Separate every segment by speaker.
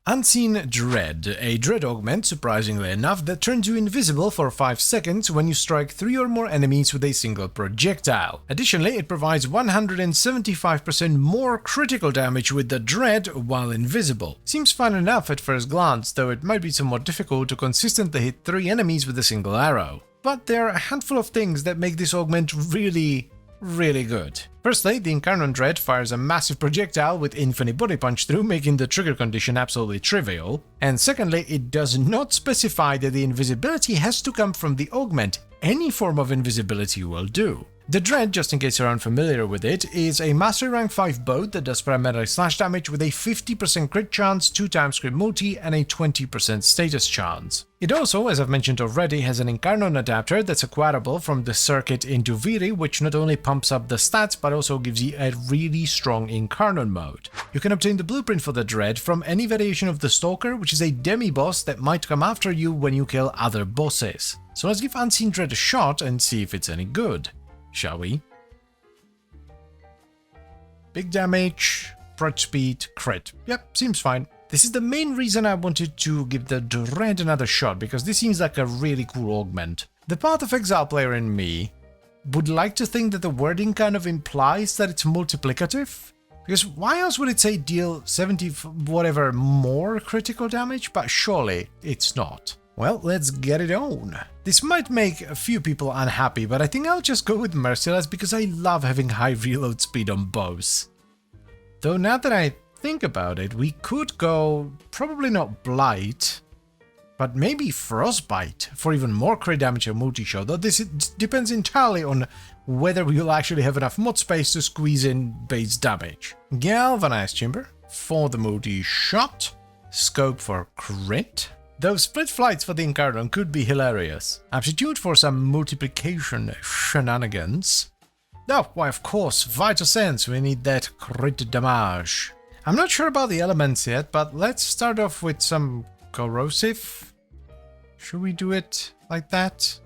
Speaker 1: Unseen Dread, a dread augment, surprisingly enough, that turns you invisible for 5 seconds when you strike 3 or more enemies with a single projectile. Additionally, it provides 175% more critical damage with the Dread while invisible. Seems fun enough at first glance, though it might be somewhat difficult to consistently hit 3 enemies with a single arrow. But there are a handful of things that make this augment really good. Firstly, the Incarnon Dread fires a massive projectile with infinite body punch through, making the trigger condition absolutely trivial. And secondly, it does not specify that the invisibility has to come from the augment. Any form of invisibility will do. The Dread, just in case you're unfamiliar with it, is a Mastery Rank 5 bow that does primarily slash damage with a 50% crit chance, 2x crit multi, and a 20% status chance. It also, as I've mentioned already, has an Incarnon adapter that's acquirable from the circuit into Viri, which not only pumps up the stats, but also gives you a really strong Incarnon mode. You can obtain the blueprint for the Dread from any variation of the Stalker, which is a demi-boss that might come after you when you kill other bosses. So let's give Unseen Dread a shot and see if it's any good. Shall we? Big damage, approach speed, crit. Yep, seems fine. This is the main reason I wanted to give the Dread another shot, because this seems like a really cool augment. The Path of Exile player in me would like to think that the wording kind of implies that it's multiplicative. Because why else would it say deal 70 whatever more critical damage? But surely it's not. Well, let's get it on. This might make a few people unhappy, but I think I'll just go with Merciless because I love having high reload speed on bows. Though now that I think about it, we could go probably not Blight, but maybe Frostbite for even more crit damage and multi-shot, though this depends entirely on whether we'll actually have enough mod space to squeeze in base damage. Galvanized Chamber for the multi-shot, Scope for crit. Those split flights for the Incarnon could be hilarious. Aptitude for some multiplication shenanigans. Oh, why of course, Vital Sense, we need that crit damage. I'm not sure about the elements yet, but let's start off with some corrosive. Should we do it like that?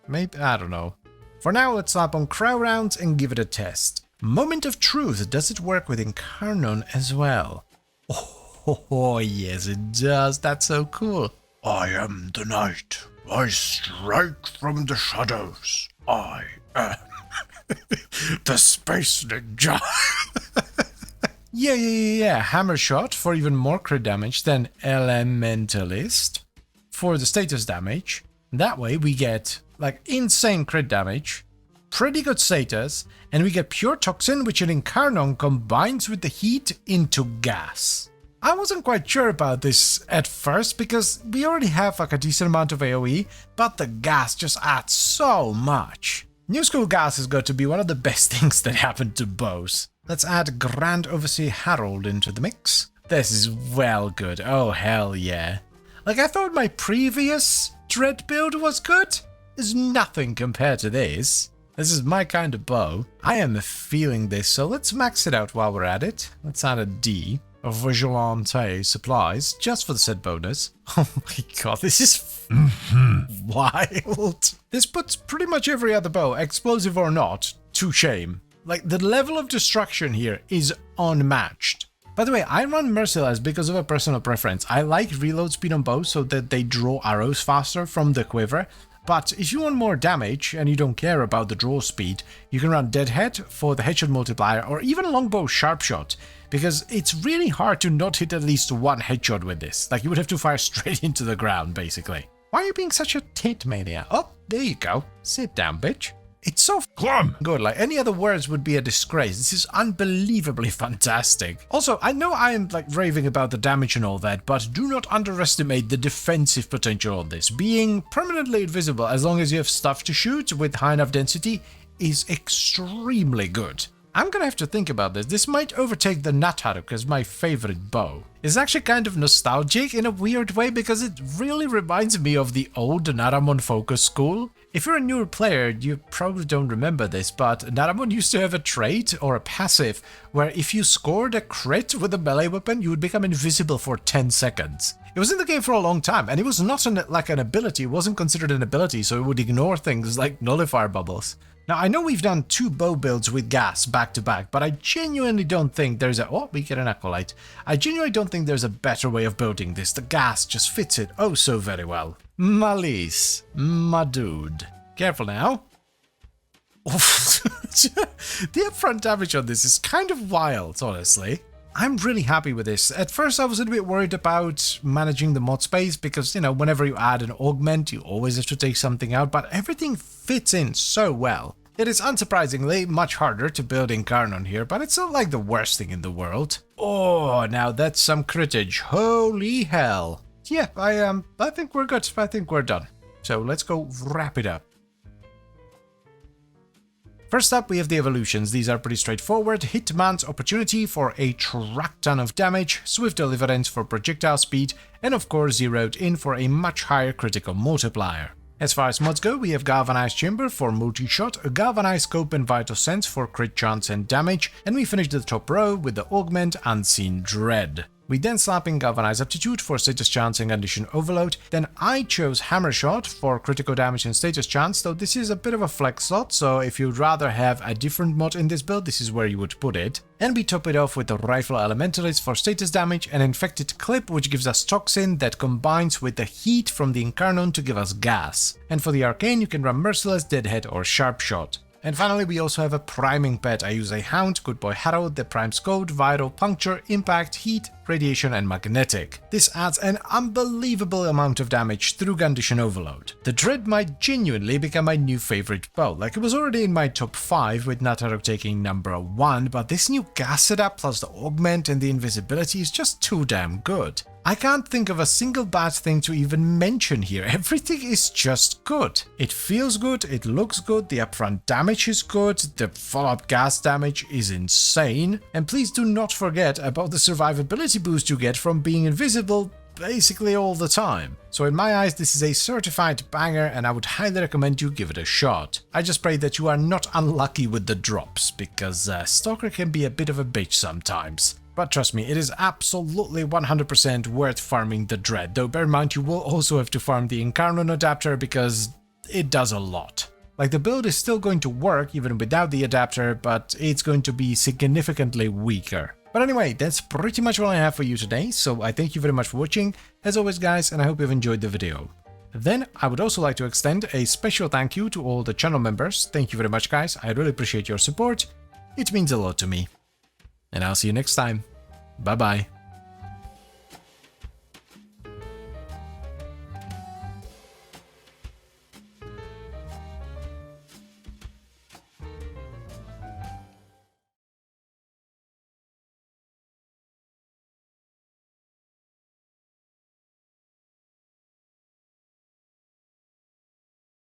Speaker 1: Maybe, I don't know. For now, let's slap on Crow Rounds and give it a test. Moment of Truth, does it work with Incarnon as well? Oh yes it does, that's so cool.
Speaker 2: I am the night. I strike from the shadows. I am the space ninja.
Speaker 1: Yeah. Hammer Shot for even more crit damage than Elementalist for the status damage. That way we get like insane crit damage, pretty good status, and we get Pure Toxin, which in Incarnon combines with the heat into gas. I wasn't quite sure about this at first because we already have like a decent amount of AoE, but the gas just adds so much. New School gas is going to be one of the best things that happened to bows. Let's add Grand Overseer Harold into the mix. This is well good, oh hell yeah. Like I thought my previous Dread build was good. There's nothing compared to this. This is my kind of bow. I am feeling this, so let's max it out while we're at it. Let's add a D. Vigilante supplies, just for the said bonus. Oh my god, this is wild. This puts pretty much every other bow, explosive or not, to shame. Like, the level of destruction here is unmatched. By the way, I run Merciless because of a personal preference. I like reload speed on bows so that they draw arrows faster from the quiver. But if you want more damage and you don't care about the draw speed, you can run Deadhead for the headshot multiplier or even Longbow Sharpshot, because it's really hard to not hit at least one headshot with this. Like, you would have to fire straight into the ground, basically. Why are you being such a tit mania? Oh, there you go. Sit down, bitch. It's so good, like any other words would be a disgrace. This is unbelievably fantastic. Also, I know I am like raving about the damage and all that, but do not underestimate the defensive potential of this. Being permanently invisible as long as you have stuff to shoot with high enough density is extremely good. I'm gonna have to think about this. This might overtake the Natharuk as my favorite bow. It's actually kind of nostalgic in a weird way because it really reminds me of the old Naramon Focus school. If you're a newer player, you probably don't remember this, but Naramon used to have a trait or a passive where if you scored a crit with a melee weapon, you would become invisible for 10 seconds. It was in the game for a long time, and it was not like an ability, it wasn't considered an ability, so it would ignore things like nullifier bubbles. Now, I know we've done 2 bow builds with gas back to back, but I genuinely don't think there's a... Oh, we get an acolyte. I genuinely don't think there's a better way of building this. The gas just fits it oh so very well. Malice, my dude. Careful now. The upfront damage on this is kind of wild, honestly. I'm really happy with this. At first I was a bit worried about managing the mod space because, you know, whenever you add an augment, you always have to take something out, but everything fits in so well. It is unsurprisingly much harder to build Incarnon here, but it's not like the worst thing in the world. Oh, now that's some critage. Holy hell. Yeah, I think we're good. I think we're done. So let's go wrap it up. First up, we have the evolutions. These are pretty straightforward. Hitman's opportunity for a truck ton of damage, swift deliverance for projectile speed, and of course zeroed in for a much higher critical multiplier. As far as mods go, we have Galvanized Chamber for multi-shot, a Galvanized Scope and Vital Sense for crit chance and damage, and we finish the top row with the Augment Unseen Dread. We then slap in Galvanized Aptitude for status chance and condition overload, then I chose Hammer Shot for critical damage and status chance, though this is a bit of a flex slot, so if you'd rather have a different mod in this build, this is where you would put it. And we top it off with the Rifle Elementalist for status damage and Infected Clip, which gives us Toxin that combines with the heat from the Incarnon to give us gas. And for the Arcane, you can run Merciless, Deadhead or Sharp Shot. And finally, we also have a priming pet. I use a Hound, Good Boy Harold, that primes Code, Vital, Puncture, Impact, Heat, Radiation and Magnetic. This adds an unbelievable amount of damage through Condition Overload. The Dread might genuinely become my new favorite bow. Like, it was already in my top 5 with Natarok taking number 1, but this new gas setup plus the augment and the invisibility is just too damn good. I can't think of a single bad thing to even mention here. Everything is just good. It feels good, it looks good, the upfront damage is good, the follow-up gas damage is insane, and please do not forget about the survivability boost you get from being invisible basically all the time. So in my eyes, this is a certified banger and I would highly recommend you give it a shot. I just pray that you are not unlucky with the drops, because Stalker can be a bit of a bitch sometimes. But trust me, it is absolutely 100% worth farming the Dread, though bear in mind you will also have to farm the Incarnon adapter because it does a lot. Like, the build is still going to work even without the adapter, but it's going to be significantly weaker. But anyway, that's pretty much all I have for you today, so I thank you very much for watching, as always guys, and I hope you've enjoyed the video. Then, I would also like to extend a special thank you to all the channel members. Thank you very much guys, I really appreciate your support, it means a lot to me. And I'll see you next time. Bye bye.